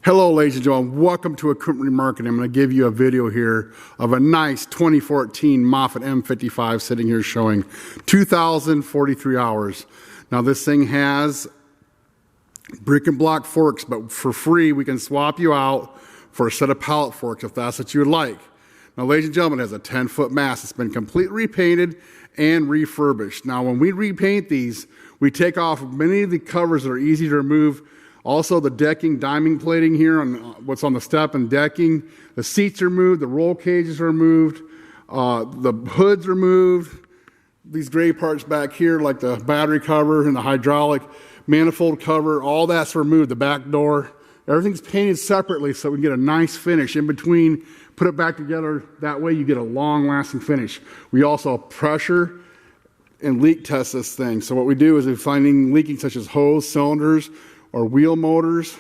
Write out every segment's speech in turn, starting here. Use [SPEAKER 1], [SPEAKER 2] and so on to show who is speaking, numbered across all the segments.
[SPEAKER 1] Hello ladies and gentlemen, welcome to Equipment Remarketing. I'm going to give you a video here of a nice 2014 Moffett M55 sitting here showing 2,043 hours. Now this thing has brick and block forks, but for free we can swap you out for a set of pallet forks if that's what you would like. Now ladies and gentlemen, it has a 10-foot mast. It's been completely repainted and refurbished. Now when we repaint these, we take off many of the covers that are easy to remove. Also the decking, diamond plating here on what's on the step and decking. The seats are moved, the roll cages are removed, the hoods are moved. These gray parts back here like the battery cover and the hydraulic manifold cover, all that's removed, the back door. Everything's painted separately so we can get a nice finish in between, put it back together. That way you get a long lasting finish. We also pressure and leak test this thing. So what we do is we're finding leaking such as hose, cylinders, or wheel motors.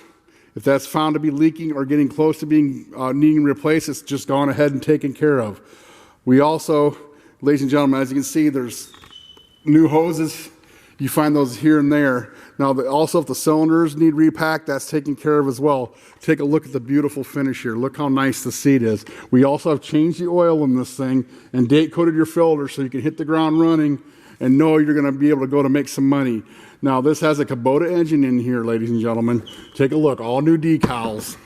[SPEAKER 1] If that's found to be leaking or getting close to being needing replaced, it's just gone ahead and taken care of. We also, ladies and gentlemen, as you can see, there's new hoses. You find those here and there. Now, also if the cylinders need repacked, that's taken care of as well. Take a look at the beautiful finish here. Look how nice the seat is. We also have changed the oil in this thing and date coated your filter so you can hit the ground running and know you're going to be able to go to make some money. Now this has a Kubota engine in here, ladies and gentlemen. Take a look, all new decals.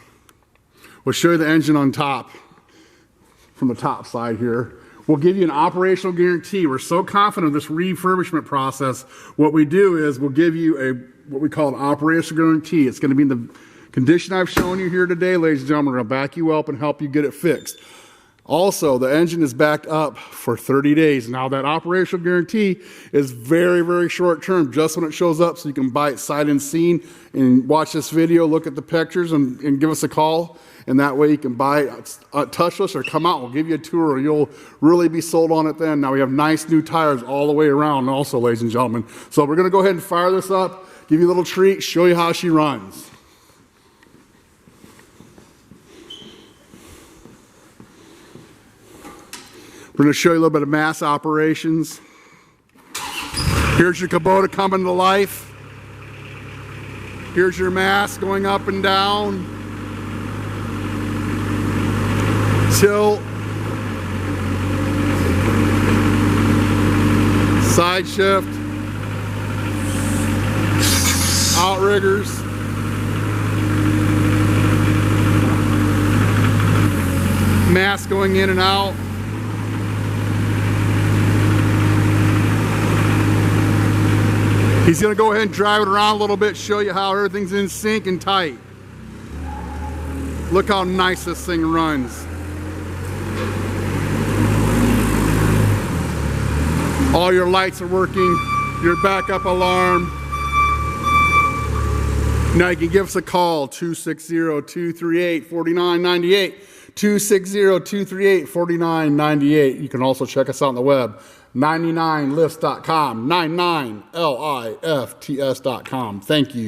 [SPEAKER 1] We'll show you the engine on top, from the top side here. We'll give you an operational guarantee. We're so confident of this refurbishment process. What we do is we'll give you what we call an operational guarantee. It's going to be in the condition I've shown you here today, ladies and gentlemen. We're going to back you up and help you get it fixed. Also, the engine is backed up for 30 days. Now that operational guarantee is very, very short term, just when it shows up, so you can buy it sight unseen and watch this video, look at the pictures and give us a call. And that way you can buy it touchless or come out. We'll give you a tour or you'll really be sold on it then. Now we have nice new tires all the way around also, ladies and gentlemen. So we're going to go ahead and fire this up, give you a little treat, show you how she runs. We're going to show you a little bit of mass operations. Here's your Kubota coming to life. Here's your mass going up and down. Tilt. Side shift. Outriggers. Mass going in and out. He's going to go ahead and drive it around a little bit, show you how everything's in sync and tight. Look how nice this thing runs. All your lights are working, your backup alarm. Now you can give us a call, 260-238-4998. 260-238-4998. You can also check us out on the web, 99lifts.com, 99lifts.com. Thank you.